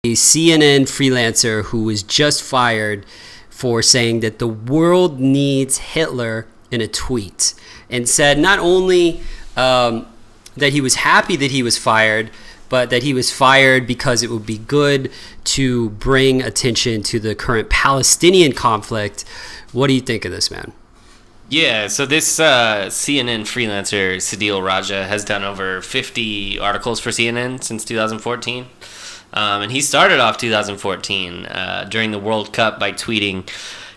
a CNN freelancer who was just fired for saying that the world needs Hitler in a tweet, and said not only that he was happy that he was fired, but that he was fired because it would be good to bring attention to the current Palestinian conflict. What do you think of this, man? Yeah, so this CNN freelancer, Sadil Raja, has done over 50 articles for CNN since 2014. And he started off 2014 during the World Cup by tweeting,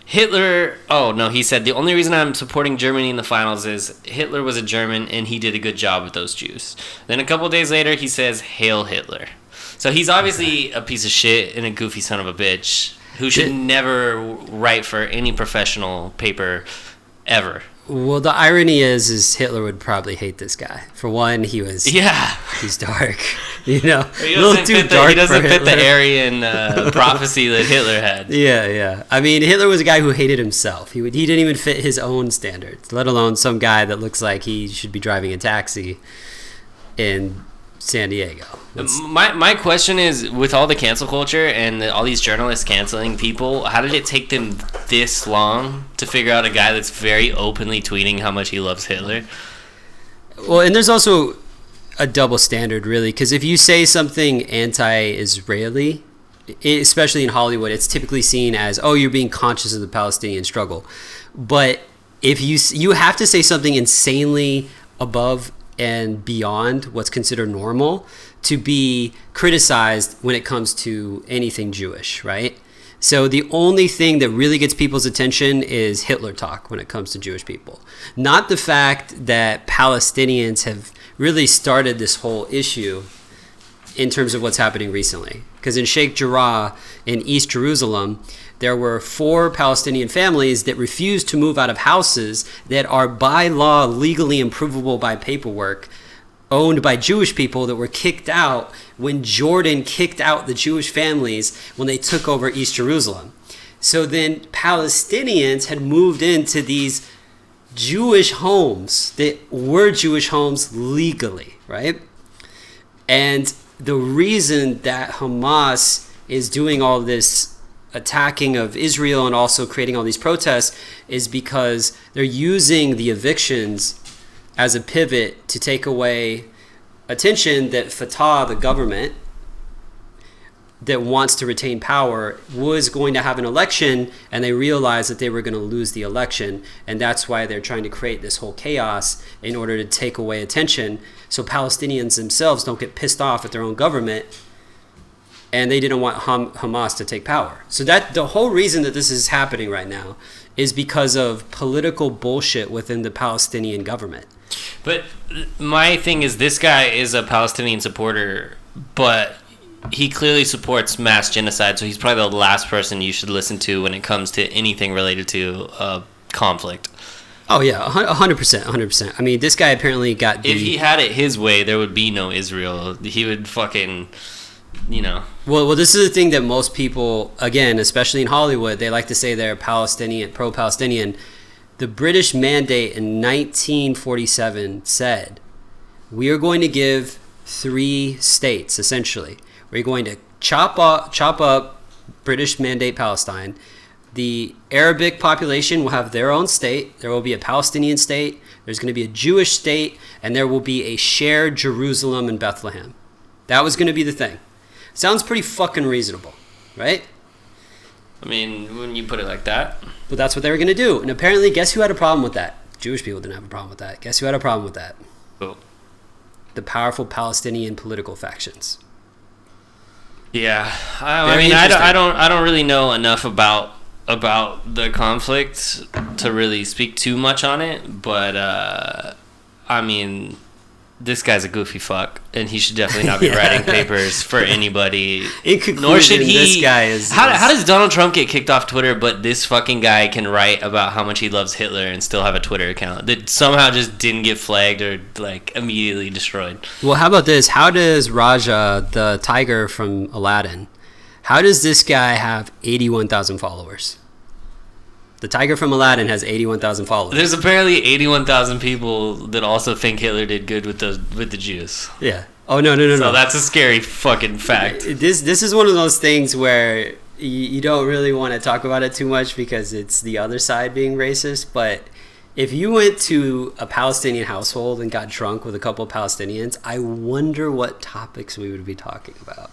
he said, the only reason I'm supporting Germany in the finals is Hitler was a German and he did a good job with those Jews. Then a couple days later, he says, Hail Hitler. So he's obviously a piece of shit and a goofy son of a bitch who should never write for any professional paper ever. Well, the irony is Hitler would probably hate this guy. For one, he's dark, He doesn't fit the Aryan prophecy that Hitler had. Yeah. I mean, Hitler was a guy who hated himself. He didn't even fit his own standards, let alone some guy that looks like he should be driving a taxi in San Diego. My question is, with all the cancel culture and all these journalists canceling people, how did it take them this long to figure out a guy that's very openly tweeting how much he loves Hitler? Well, and there's also a double standard, really, because if you say something anti-Israeli, especially in Hollywood, it's typically seen as, oh, you're being conscious of the Palestinian struggle. But if you have to say something insanely above and beyond what's considered normal to be criticized when it comes to anything Jewish, right? So the only thing that really gets people's attention is Hitler talk when it comes to Jewish people. Not the fact that Palestinians have really started this whole issue in terms of what's happening recently. Because in Sheikh Jarrah in East Jerusalem, there were 4 Palestinian families that refused to move out of houses that are by law legally improvable by paperwork, owned by Jewish people, that were kicked out when Jordan kicked out the Jewish families when they took over East Jerusalem. So then Palestinians had moved into these Jewish homes that were Jewish homes legally, right? And the reason that Hamas is doing all this attacking of Israel and also creating all these protests is because they're using the evictions as a pivot to take away attention that Fatah, the government that wants to retain power, was going to have an election, and they realized that they were going to lose the election, and that's why they're trying to create this whole chaos in order to take away attention so Palestinians themselves don't get pissed off at their own government, and they didn't want Hamas to take power. So that the whole reason that this is happening right now is because of political bullshit within the Palestinian government. But my thing is, this guy is a Palestinian supporter, but he clearly supports mass genocide, so he's probably the last person you should listen to when it comes to anything related to conflict. Oh, yeah, 100%. I mean, this guy apparently got... If he had it his way, there would be no Israel. He would fucking... Well, this is the thing that most people, again, especially in Hollywood, they like to say they're Palestinian, pro-Palestinian. The British mandate in 1947 said, we are going to give 3 states, essentially. We're going to chop up British mandate Palestine. The Arabic population will have their own state. There will be a Palestinian state. There's going to be a Jewish state, and there will be a shared Jerusalem and Bethlehem. That was going to be the thing. Sounds pretty fucking reasonable, right? I mean, when you put it like that. Well, that's what they were going to do. And apparently, guess who had a problem with that? Jewish people didn't have a problem with that. Guess who had a problem with that? Who? The powerful Palestinian political factions. Yeah. I don't really know enough about the conflict to really speak too much on it, but I mean, this guy's a goofy fuck, and he should definitely not be writing papers for anybody. In conclusion, nor should he. This guy is... How does Donald Trump get kicked off Twitter, but this fucking guy can write about how much he loves Hitler and still have a Twitter account that somehow just didn't get flagged or like immediately destroyed? Well, how about this? How does Raja, the tiger from Aladdin, how does this guy have 81,000 followers? The tiger from Aladdin has 81,000 followers. There's apparently 81,000 people that also think Hitler did good with the Jews. Yeah. Oh no. So that's a scary fucking fact. This is one of those things where you don't really want to talk about it too much because it's the other side being racist. But if you went to a Palestinian household and got drunk with a couple of Palestinians, I wonder what topics we would be talking about.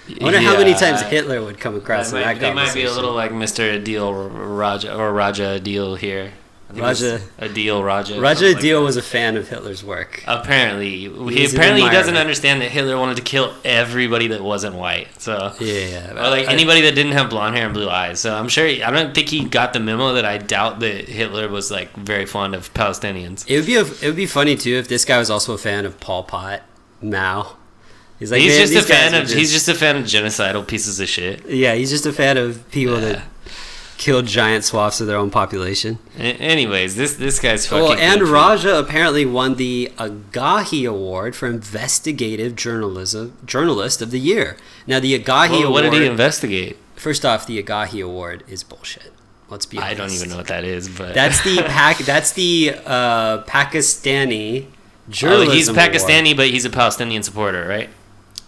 I wonder how many times Hitler would come across in that conversation. They might be a little like Mr. Adil Raja or Raja Adil here. Raja Adil was a fan of Hitler's work. Apparently, he doesn't understand that Hitler wanted to kill everybody that wasn't white. So yeah, or like anybody that didn't have blonde hair and blue eyes. So I'm sure I don't think he got the memo that I doubt that Hitler was like very fond of Palestinians. It would be funny too if this guy was also a fan of Pol Pot, Mao. He's just a fan of genocidal pieces of shit. Yeah, he's just a fan of people that killed giant swaths of their own population. Anyways, this guy's fucking. Well, and Raja apparently won the Agahi Award for Investigative Journalist of the Year. Now, the Agahi Award. What did he investigate? First off, the Agahi Award is bullshit. Let's be honest. I don't even know what that is, but that's the Pakistani journalism. He's Pakistani, award. But he's a Palestinian supporter, right?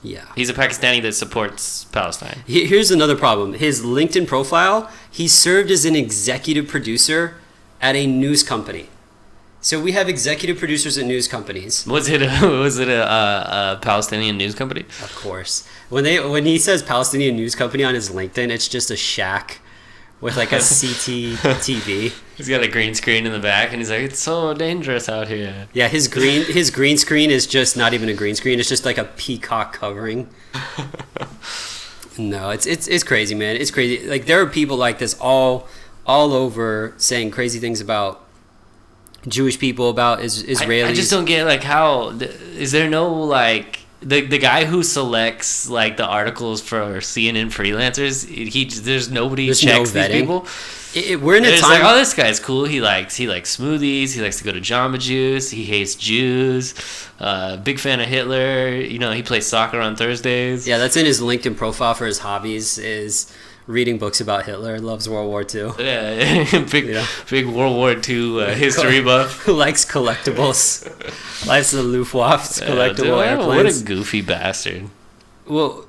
Yeah. He's a Pakistani that supports Palestine. Here's another problem. His LinkedIn profile, he served as an executive producer at a news company. So we have executive producers at news companies. Was it a Palestinian news company? Of course. When he says Palestinian news company on his LinkedIn, it's just a shack with like a CT TV. He's got a green screen in the back, and he's like, "It's so dangerous out here." Yeah, his green screen is just not even a green screen. It's just like a peacock covering. No, it's crazy, man. It's crazy. Like there are people like this all over saying crazy things about Jewish people, about Israelis. I just don't get like how is there no like. The guy who selects like the articles for CNN freelancers, there's nobody who checks these people. We're in a time like, oh, this guy's cool. He likes smoothies. He likes to go to Jamba Juice. He hates Jews. Big fan of Hitler. You know, he plays soccer on Thursdays. Yeah, that's in his LinkedIn profile for his hobbies is reading books about Hitler. Loves World War II. Yeah, big World War II history buff. Who likes collectibles? Likes the Luftwaffe's collectible airplanes. What a goofy bastard. Well,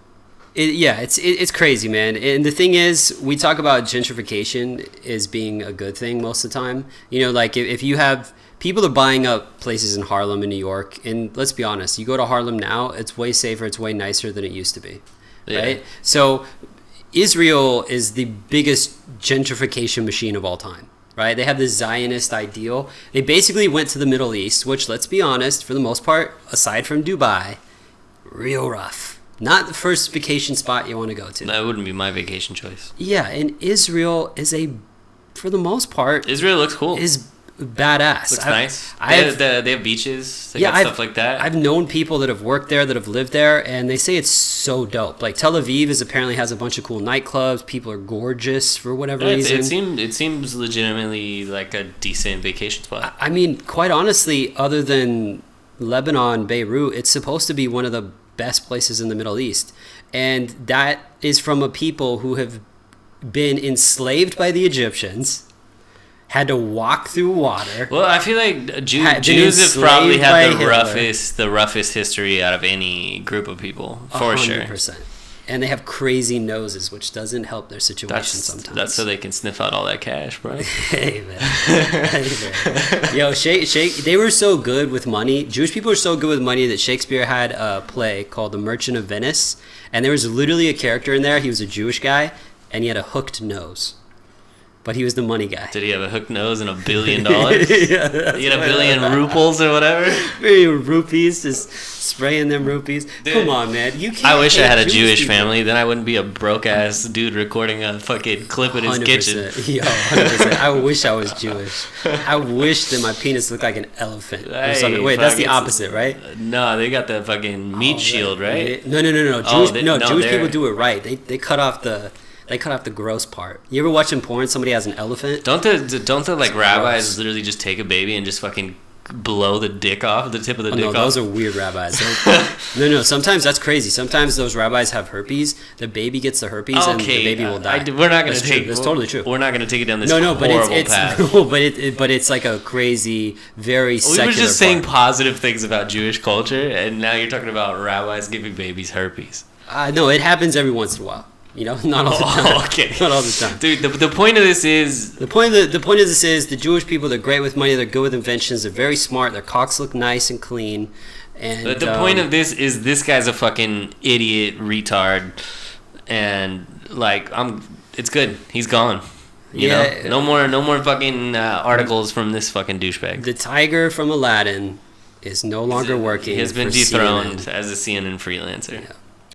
it's crazy, man. And the thing is, we talk about gentrification as being a good thing most of the time. You know, like if you have people are buying up places in Harlem in New York, and let's be honest, you go to Harlem now, it's way safer, it's way nicer than it used to be, right? So Israel is the biggest gentrification machine of all time, right? They have this Zionist ideal. They basically went to the Middle East, which, let's be honest, for the most part, aside from Dubai, real rough. Not the first vacation spot you want to go to. That wouldn't be my vacation choice. Yeah, and Israel is for the most part... Israel looks cool. Is badass. Looks nice. They have beaches. They got stuff like that. I've known people that have worked there, that have lived there, and they say it's so dope. Like Tel Aviv apparently has a bunch of cool nightclubs. People are gorgeous for whatever reason. It seems legitimately like a decent vacation spot. I mean, quite honestly, other than Lebanon, Beirut, it's supposed to be one of the best places in the Middle East. And that is from a people who have been enslaved by the Egyptians, had to walk through water. Well, I feel like Jews have probably had the roughest history out of any group of people, for 100%. Sure. And they have crazy noses, which doesn't help their situation sometimes. That's so they can sniff out all that cash, bro. Hey, man. Yo, they were so good with money. Jewish people were so good with money that Shakespeare had a play called The Merchant of Venice. And there was literally a character in there. He was a Jewish guy, and he had a hooked nose. But he was the money guy. Did he have a hooked nose and $1 billion? Yeah, he had $1 billion ruples or whatever? Rupees, just spraying them rupees. Dude, come on, man. You can't. I wish I had a Jewish family. Then I wouldn't be a broke-ass dude recording a fucking clip in his 100%. kitchen. Yo, 100%. I wish I was Jewish. I wish that my penis looked like an elephant or something. Wait, that's the opposite, right? No, they got the fucking meat shield, right? No. Jewish people do it right. They cut off the... They cut off the gross part. You ever watch in porn somebody has an elephant? Don't the like rabbis literally just take a baby and just fucking blow the dick off, the tip of the dick no, off. those are weird rabbis. No, sometimes that's crazy. Sometimes those rabbis have herpes. The baby gets the herpes, and the baby will die. We're not going to take. That's totally true. We're not going to take it down this but horrible it's path. but it's like a crazy, very secular. We were just saying part. positive things about Jewish culture, and now you're talking about rabbis giving babies herpes. No, it happens every once in a while. You know, not all the time. Okay. Not all the time. Dude, the point of this is... The point of this is the Jewish people, they're great with money, they're good with inventions, they're very smart, their cocks look nice and clean. And But the point of this is this guy's a fucking idiot, retard, and, like, it's good. He's gone. You know? No more fucking articles from this fucking douchebag. The tiger from Aladdin is no longer working. He has been for dethroned CNN. as a CNN freelancer. Yeah.